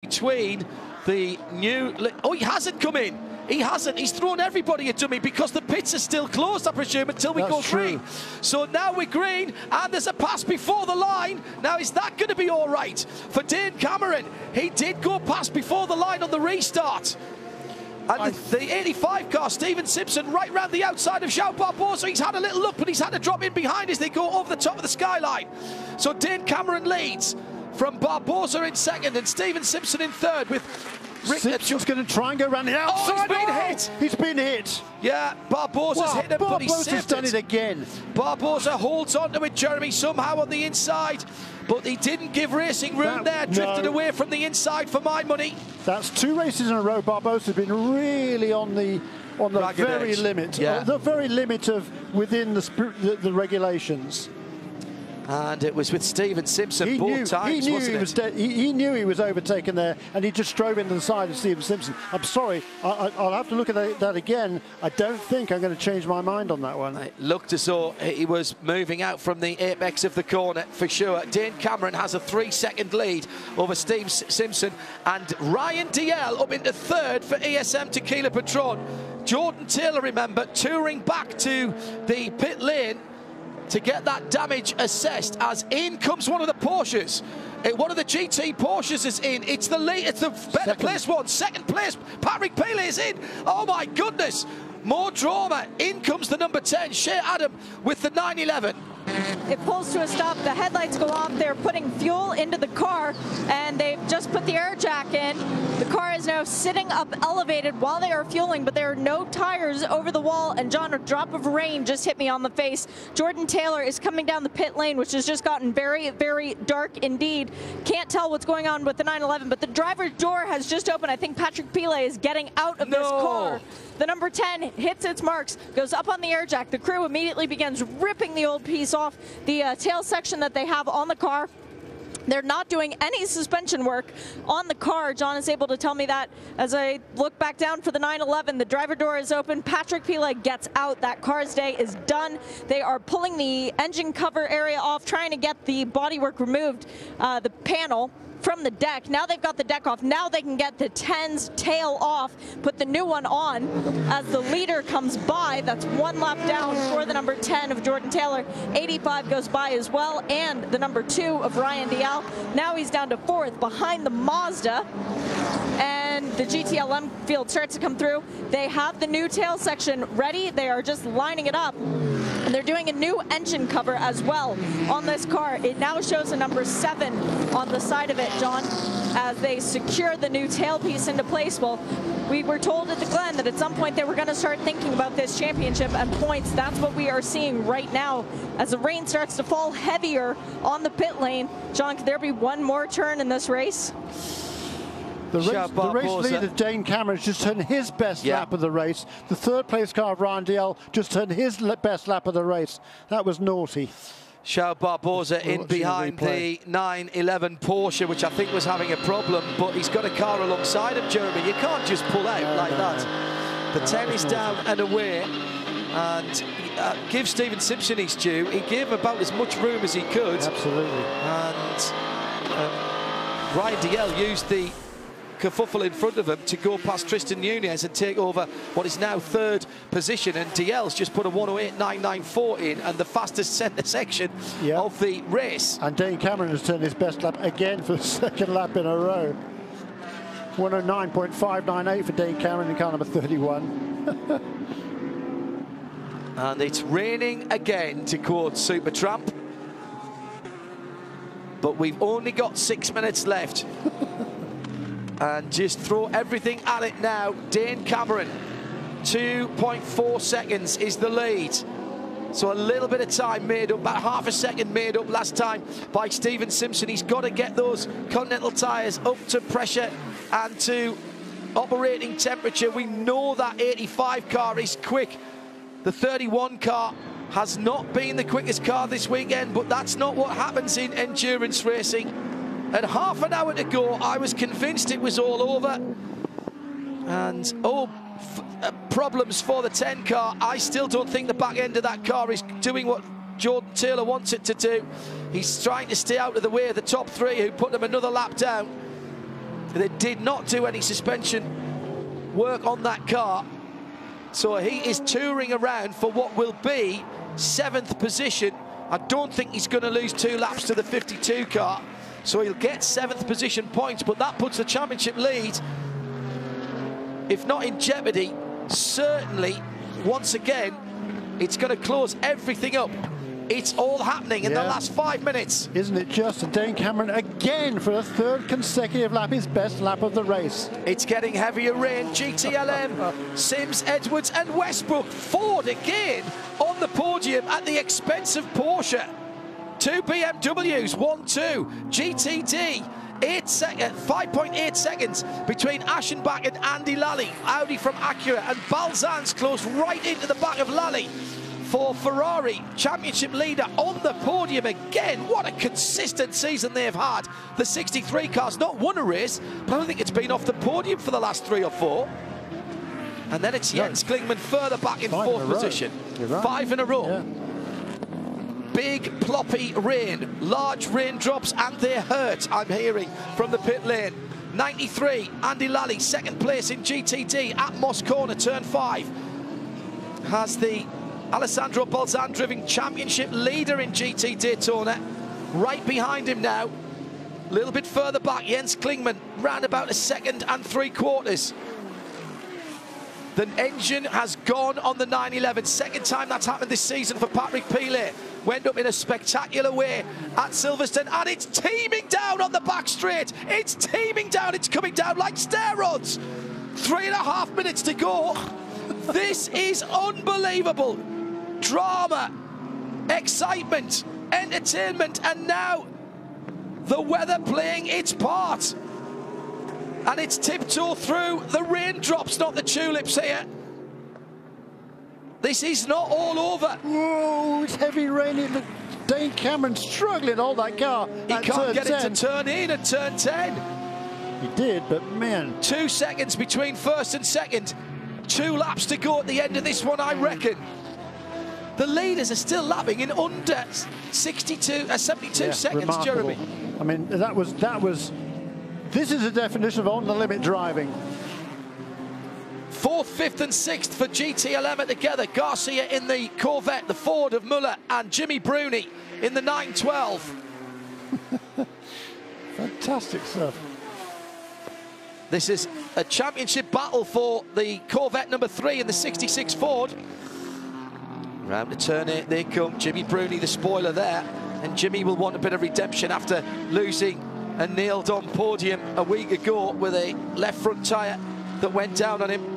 between the new... Oh, he hasn't come in. He hasn't. He's thrown everybody a dummy because the pits are still closed, I presume, until we go green. So now we're green, and there's a pass before the line. Now, is that going to be all right for Dane Cameron? He did go past before the line on the restart. And the 85 car, Stephen Simpson, right round the outside of João Barbosa. He's had a little look, but he's had to drop in behind as they go over the top of the skyline. So Dane Cameron leads from Barbosa in second and Stephen Simpson in third with... Simpson's going to try and go around the outside. Oh, he's been hit. He's been hit. Yeah, Barbosa's hit him, but he's saved done it again. Barbosa holds on to it, Jeremy, somehow on the inside. But he didn't give racing room there. Drifted away from the inside for my money. That's 2 races in a row. Barbosa's been really on the very limit. Yeah. The very limit of within the regulations. And it was with Stephen Simpson both times, he knew he was overtaken there, and he just drove into the side of Stephen Simpson. I'm sorry, I'll have to look at that again. I don't think I'm going to change my mind on that one. It looked as though he was moving out from the apex of the corner for sure. Dane Cameron has a 3-second lead over Steve Simpson, and Ryan DL up into third for ESM Tequila Patron. Jordan Taylor, remember, touring back to the pit lane to get that damage assessed, as in comes one of the Porsches. One of the GT Porsches is in. It's the lead, it's the better place one. Second place, Patrick Pele is in. Oh my goodness, more drama. In comes the number 10, Shea Adam, with the 911. It pulls to a stop, the headlights go off, they're putting fuel into the car, and they've just put the air jack in. The car is now sitting up elevated while they are fueling, but there are no tires over the wall, and John, a drop of rain just hit me on the face. Jordan Taylor is coming down the pit lane, which has just gotten very, very dark indeed. Can't tell what's going on with the 911, but the driver's door has just opened. I think Patrick Pele is getting out of this car. The number 10 hits its marks, goes up on the air jack. The crew immediately begins ripping the old piece off the tail section that they have on the car. They're not doing any suspension work on the car. John is able to tell me that as I look back down for the 911. The driver door is open. Patrick Pele gets out. That car's day is done. They are pulling the engine cover area off, trying to get the bodywork removed, the panel from the deck. Now they've got the deck off. Now they can get the 10's tail off, put the new one on as the leader comes by. That's 1 lap down for the number 10 of Jordan Taylor. 85 goes by as well, and the number 2 of Ryan Dial. Now he's down to 4th behind the Mazda, and the GTLM field starts to come through. They have the new tail section ready. They are just lining it up. And they're doing a new engine cover as well on this car. It now shows a number 7 on the side of it, John, as they secure the new tailpiece into place. Well, we were told at the Glen that at some point they were going to start thinking about this championship and points. That's what we are seeing right now as the rain starts to fall heavier on the pit lane. John, could there be one more turn in this race? The race leader, Dane Cameron, has just turned his best lap of the race. The 3rd place car of Ryan DL just turned his best lap of the race. That was naughty. João Barbosa in behind the 911 Porsche, which I think was having a problem, but he's got a car alongside him, Jeremy. You can't just pull out like that. The 10 is down and away, and give Stephen Simpson his due. He gave about as much room as he could. Absolutely. And Ryan DL used the kerfuffle in front of him to go past Tristan Nunez and take over what is now 3rd position, and DL's just put a 1:08.994 in, and the fastest centre section of the race. And Dane Cameron has turned his best lap again for the 2nd lap in a row. 1:09.598 for Dane Cameron in car number 31. And it's raining again, to quote Supertramp, but we've only got 6 minutes left. And just throw everything at it now. Dane Cameron, 2.4 seconds is the lead. So a little bit of time made up, about half a second made up last time by Stephen Simpson. He's got to get those Continental tyres up to pressure and to operating temperature. We know that 85 car is quick. The 31 car has not been the quickest car this weekend, but that's not what happens in endurance racing. And half an hour to go, I was convinced it was all over. And, problems for the 10 car. I still don't think the back end of that car is doing what Jordan Taylor wants it to do. He's trying to stay out of the way of the top 3, who put them another lap down. They did not do any suspension work on that car. So he is touring around for what will be 7th position. I don't think he's going to lose 2 laps to the 52 car. So he'll get 7th position points, but that puts the championship lead, if not in jeopardy, certainly, once again, it's going to close everything up. It's all happening in the last 5 minutes. Isn't it just? Dane Cameron again for a 3rd consecutive lap, his best lap of the race. It's getting heavier rain. GTLM, Sims, Edwards and Westbrook. Ford again on the podium at the expense of Porsche. 2 BMWs, 1-2. GTD, 5.8 seconds between Aschenbach and Andy Lally. Audi from Acura, and Balzan's close right into the back of Lally for Ferrari, championship leader on the podium again. What a consistent season they've had. The 63 car's not won a race, but I don't think it's been off the podium for the last 3 or 4. And then it's Jens Klingmann further back in 4th position. Right. 5 in a row. Yeah. Big ploppy rain, large raindrops, and they hurt, I'm hearing from the pit lane. 93, Andy Lally, 2nd place in GTD at Moss Corner, turn 5. Has the Alessandro Balzan driven championship leader in GT Daytona. Right behind him now, a little bit further back, Jens Klingmann, round about a 2nd and 3/4. The engine has gone on the 911. 2nd time that's happened this season for Patrick Pilet. Went up in a spectacular way at Silverstone, and it's teaming down on the back straight. It's teaming down, it's coming down like stair rods. 3.5 minutes to go. This is unbelievable. Drama, excitement, entertainment, and now the weather playing its part. And it's tiptoe through the raindrops, not the tulips here. This is not all over. Whoa, it's heavy raining. Dane Cameron struggling on that car. He can't get it to turn in at turn 10. He did, but man. 2 seconds between 1st and 2nd. 2 laps to go at the end of this one, I reckon. The leaders are still lapping in under 72 seconds, remarkable. Jeremy. I mean, that was. This is the definition of on-the-limit driving. 4th, 5th and 6th for GTLM together. Garcia in the Corvette, the Ford of Muller, and Jimmy Bruni in the 912. Fantastic stuff. This is a championship battle for the Corvette number 3 in the 66 Ford. Round to turn 8 they come. Jimmy Bruni, the spoiler there. And Jimmy will want a bit of redemption after losing a nailed-on podium a week ago with a left front tyre that went down on him.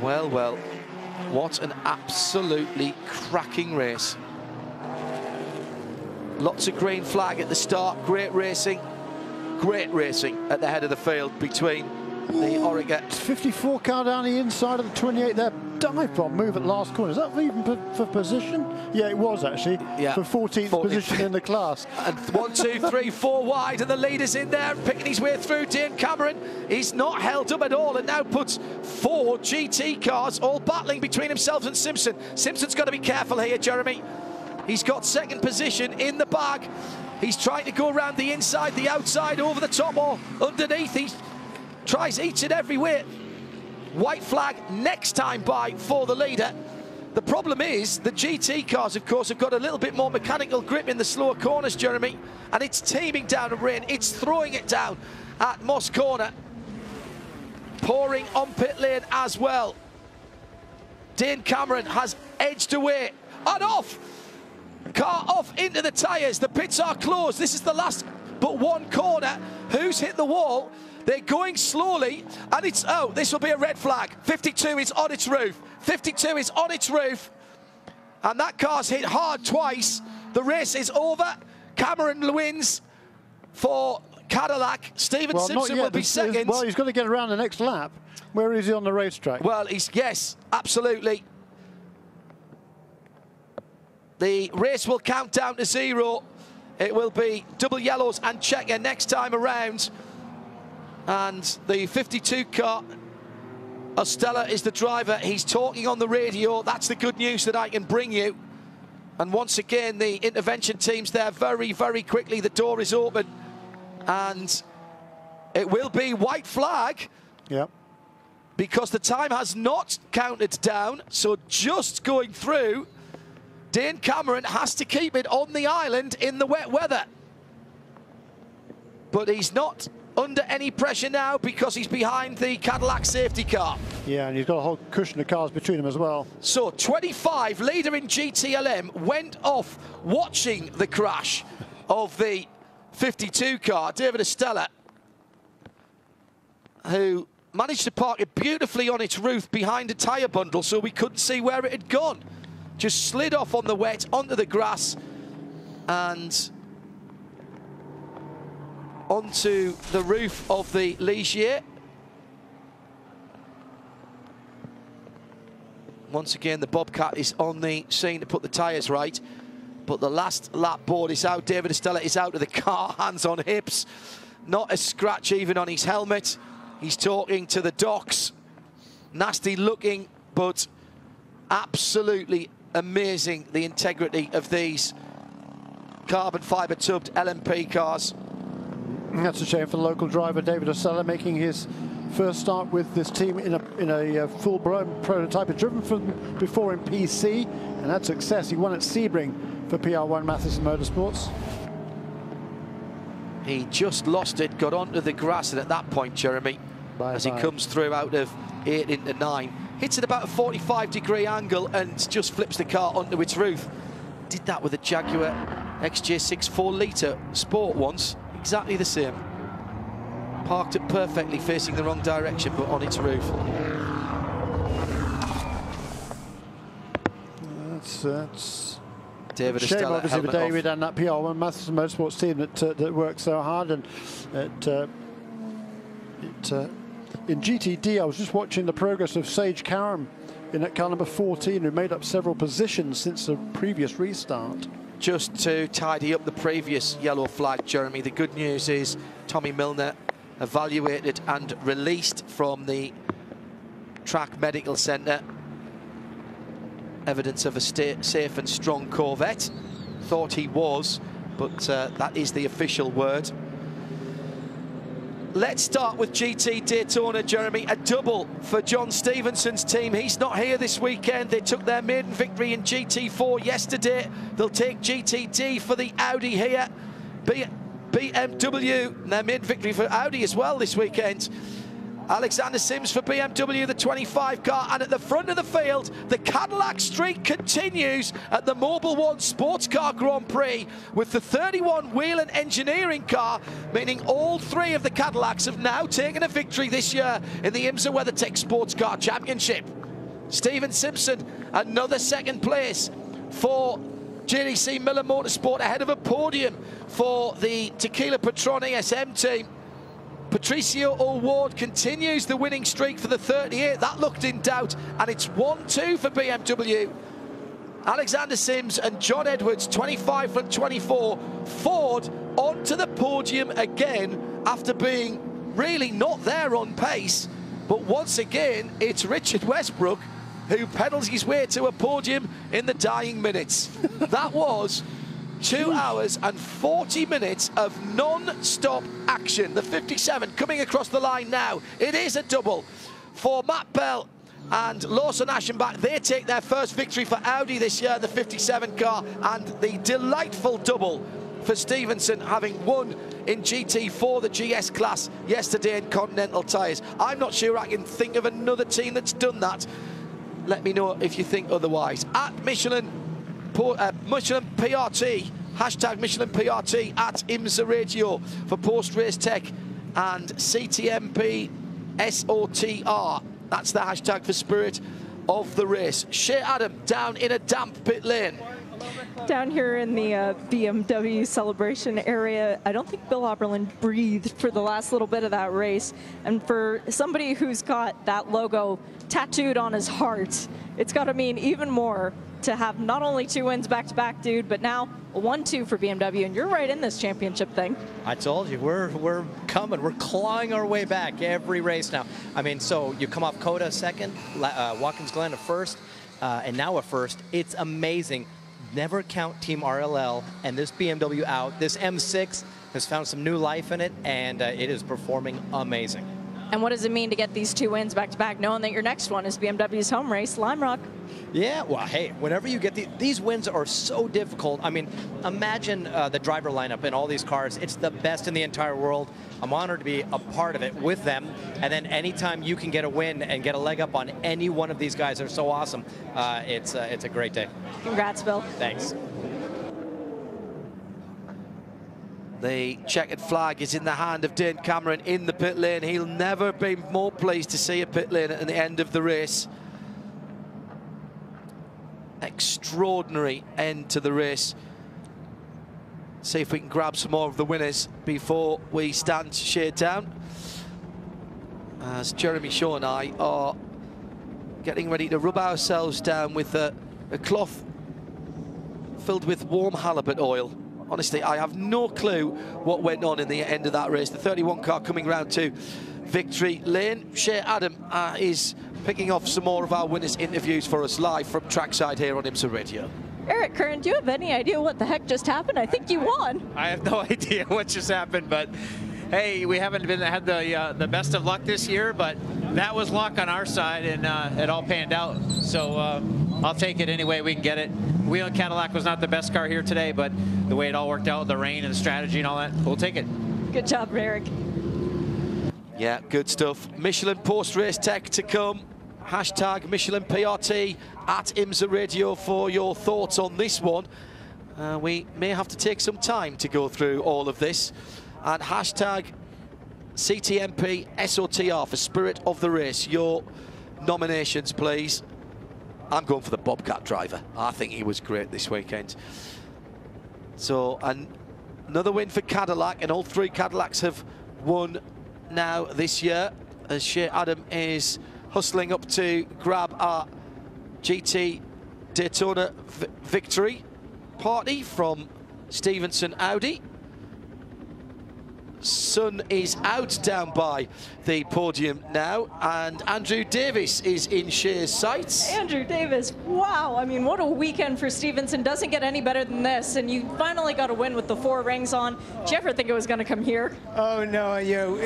Well, well, what an absolutely cracking race. Lots of green flag at the start, great racing at the head of the field between the Oregon. 54 car down the inside of the 28 there. Dive bomb move at last corner. Is that even for position? Yeah, it was actually. Yeah. For 14th position in the class. And 1, 2, 3, 4 wide, and the leader's in there, picking his way through. Dane Cameron is not held up at all, and now puts 4 GT cars all battling between himself and Simpson. Simpson's got to be careful here, Jeremy. He's got 2nd position in the bag. He's trying to go around the inside, the outside, over the top or underneath. He tries each and every way. White flag next time by for the leader. The problem is the GT cars, of course, have got a little bit more mechanical grip in the slower corners, Jeremy, and it's teaming down in rain. It's throwing it down at Moss Corner. Pouring on pit lane as well. Dane Cameron has edged away and off. Car off into the tyres. The pits are closed. This is the last but one corner. Who's hit the wall? They're going slowly, and it's, oh, this will be a red flag. 52 is on its roof. 52 is on its roof, and that car's hit hard twice. The race is over. Cameron wins for Cadillac. Steven Simpson will be 2nd. Well, he's got to get around the next lap. Where is he on the racetrack? Well, yes, absolutely. The race will count down to 0. It will be double yellows and checker next time around. And the 52 car, Ostella is the driver. He's talking on the radio. That's the good news that I can bring you. And once again, the intervention team's there very, very quickly. The door is open. And it will be white flag. Yep. Because the time has not counted down. So just going through, Dane Cameron has to keep it on the island in the wet weather. But he's not under any pressure now because he's behind the Cadillac safety car. Yeah, and he's got a whole cushion of cars between them as well. So 25, leader in GTLM, went off watching the crash of the 52 car, David Estella, who managed to park it beautifully on its roof behind a tyre bundle so we couldn't see where it had gone. Just slid off on the wet onto the grass and onto the roof of the Ligier. Once again, the Bobcat is on the scene to put the tyres right, but the last lap board is out. David Estella is out of the car, hands on hips. Not a scratch even on his helmet. He's talking to the docks. Nasty looking, but absolutely amazing, the integrity of these carbon fibre tubbed LMP cars. That's a shame for the local driver, David Estella, making his first start with this team in a full-blown prototype. He's driven from before in PC, and that's success. He won at Sebring for PR1 Matheson Motorsports. He just lost it, got onto the grass, and at that point, Jeremy, as he comes through out of 8 into 9, hits at about a 45-degree angle and just flips the car onto its roof. Did that with a Jaguar XJ6 4-litre Sport once. Exactly the same. Parked it perfectly, facing the wrong direction, but on its roof. That's David shame, Estella, obviously, for David and that PR1 Matheson Motorsports team that worked so hard. And in GTD, I was just watching the progress of Sage Karam in that car number 14, who made up several positions since the previous restart. Just to tidy up the previous yellow flag, Jeremy, the good news is Tommy Milner evaluated and released from the track medical centre. Evidence of a safe and strong Corvette. Thought he was, but that is the official word. Let's start with GT Daytona, Jeremy. A double for John Stevenson's team. He's not here this weekend. They took their maiden victory in GT4 yesterday. They'll take GTD for the Audi here. BMW, their maiden victory for Audi as well this weekend. Alexander Sims for BMW, the 25 car, and at the front of the field, the Cadillac streak continues at the Mobil 1 Sports Car Grand Prix with the 31 Whelen engineering car, meaning all three of the Cadillacs have now taken a victory this year in the IMSA WeatherTech Sports Car Championship. Steven Simpson, another second place for JDC Miller Motorsport, ahead of a podium for the Tequila Patron ASM team. Patricio O'Ward continues the winning streak for the 38. That looked in doubt, and it's 1-2 for BMW. Alexander Sims and John Edwards, 25 from 24. Ford onto the podium again after being really not there on pace. But once again, it's Richard Westbrook who pedals his way to a podium in the dying minutes. That was 2 hours and 40 minutes of non-stop action. The 57 coming across the line now. It is a double for Matt Bell and Lawson Aschenbach. They take their first victory for Audi this year, the 57 car, and the delightful double for Stevenson, having won in GT4, the GS class, yesterday in Continental tyres. I'm not sure I can think of another team that's done that. Let me know if you think otherwise. At Michelin PRT, hashtag Michelin PRT at IMSA Radio for post-race tech, and CTMP SOTR. That's the hashtag for spirit of the race. Shea Adam down in a damp pit lane. Down here in the BMW celebration area, I don't think Bill Oberlin breathed for the last little bit of that race. And for somebody who's got that logo tattooed on his heart, it's got to mean even more to have not only 2 wins back-to-back, dude, but now a 1-2 for BMW, and you're right in this championship thing. I told you, we're coming. We're clawing our way back every race now. I mean, so you come off Coda second, Watkins Glen a first, and now a first. It's amazing. never count Team RLL and this BMW out. This M6 has found some new life in it, and it is performing amazing. And what does it mean to get these 2 wins back-to-back, knowing that your next one is BMW's home race, Lime Rock? Yeah, well, hey, whenever you get these wins are so difficult. I mean, imagine the driver lineup in all these cars. It's the best in the entire world. I'm honored to be a part of it with them. And then anytime you can get a win and get a leg up on any one of these guys, they're so awesome. It's a great day. Congrats, Bill. Thanks. The checkered flag is in the hand of Dane Cameron in the pit lane. He'll never be more pleased to see a pit lane at the end of the race. Extraordinary end to the race. See if we can grab some more of the winners before we stand shade down. As Jeremy Shaw and I are getting ready to rub ourselves down with a cloth filled with warm halibut oil. Honestly, I have no clue what went on in the end of that race. The 31 car coming round to victory lane. Shea Adam is picking off some more of our winners' interviews for us live from trackside here on IMSA Radio. Eric Curran, do you have any idea what the heck just happened? I think you won. I have no idea what just happened, but hey, we haven't had the best of luck this year, but that was luck on our side, and it all panned out. So I'll take it any way we can get it. Wheel and Cadillac was not the best car here today, but the way it all worked out, the rain and the strategy and all that, we'll take it. Good job, Eric. Yeah, good stuff. Michelin post-race tech to come. Hashtag Michelin PRT at IMSA Radio for your thoughts on this one. We may have to take some time to go through all of this. And hashtag CTMP SOTR for Spirit of the Race. Your nominations, please. I'm going for the Bobcat driver. I think he was great this weekend. So, another win for Cadillac, and all 3 Cadillacs have won now this year, as Shea Adam is hustling up to grab our GT Daytona victory party from Stevenson Audi. Sun is out down by the podium now, and Andrew Davis is in Shea's sights. Andrew Davis, wow, I mean, what a weekend for Stevenson. Doesn't get any better than this, and you finally got a win with the 4 rings on. Did you ever think it was going to come here? Oh, no,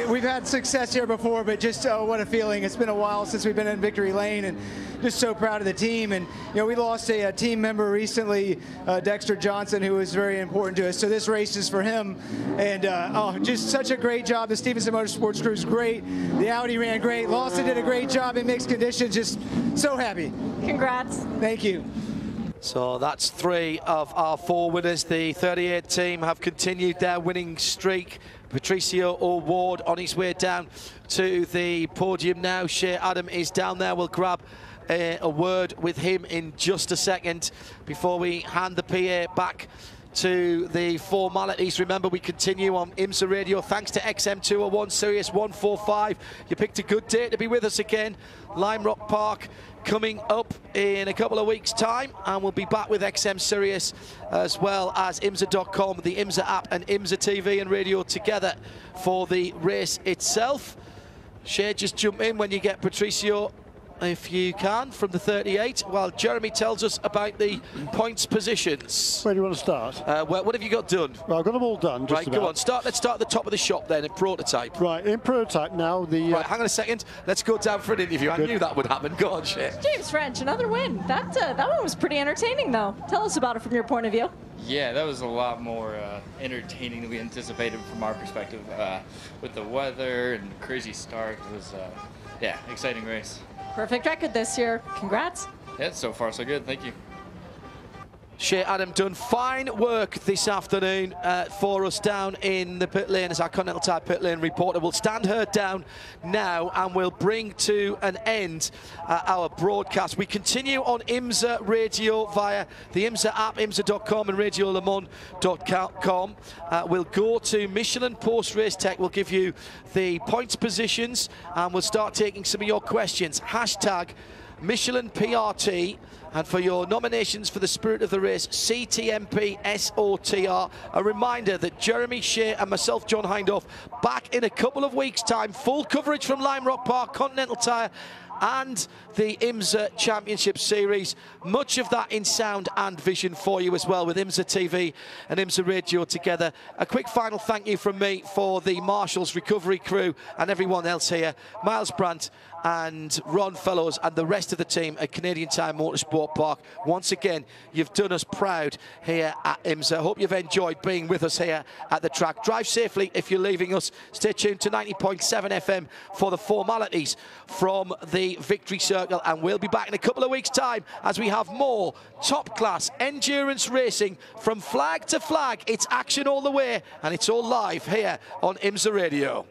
we've had success here before, but just what a feeling. It's been a while since we've been in victory lane, and just so proud of the team. And, we lost a team member recently, Dexter Johnson, who was very important to us. So this race is for him, and just such a great job. The Stevenson Motorsports crew is great. The Audi ran great. Lawson did a great job in mixed conditions. Just so happy. Congrats. Thank you. So that's 3 of our 4 winners. The 38 team have continued their winning streak. Patricio O'Ward on his way down to the podium now. Shea Adam is down there. We'll grab a word with him in just a second before we hand the PA back to the formalities. Remember, we continue on IMSA Radio thanks to XM201 Sirius 145. You picked a good day to be with us again. Lime Rock Park coming up in a couple of weeks' time, and we'll be back with XM Sirius as well as IMSA.com, the IMSA app, and IMSA TV and radio together for the race itself. Shea, just jump in when you get Patricio, if you can, from the 38, while Jeremy tells us about the points positions. Where do you want to start? What have you got done? Well, I've got them all done. Just right, go on. Let's start at the top of the shop then in prototype. Right, in prototype now. Right, hang on a second. Let's go down for an interview. I knew that would happen. Go on, Shea. James French, another win. That one was pretty entertaining, though. Tell us about it from your point of view. Yeah, that was a lot more entertaining than we anticipated from our perspective. With the weather and crazy start, it was, yeah, exciting race. Perfect record this year. Congrats. Yeah, so far so good. Thank you. Shea Adam done fine work this afternoon for us down in the pit lane as our Continental Tire pit lane reporter. We'll stand her down now and we'll bring to an end our broadcast. We continue on IMSA Radio via the IMSA app, IMSA.com and RadioLeMans.com. We'll go to Michelin post-race tech. We'll give you the points positions and we'll start taking some of your questions. Hashtag Michelin PRT, and for your nominations for the Spirit of the Race, CTMP SOTR. A reminder that Jeremy, Shea and myself, John Hindhaugh, back in a couple of weeks' time. Full coverage from Lime Rock Park, Continental Tire and the IMSA Championship Series. Much of that in sound and vision for you as well, with IMSA TV and IMSA Radio together. A quick final thank you from me for the Marshall's recovery crew and everyone else here. Miles Brandt and Ron Fellows and the rest of the team at Canadian Tire Motorsport Park. Once again, you've done us proud here at IMSA. Hope you've enjoyed being with us here at the track. Drive safely if you're leaving us. Stay tuned to 90.7 FM for the formalities from the Victory Circle, and we'll be back in a couple of weeks' time as we have more top-class endurance racing from flag to flag. It's action all the way, and it's all live here on IMSA Radio.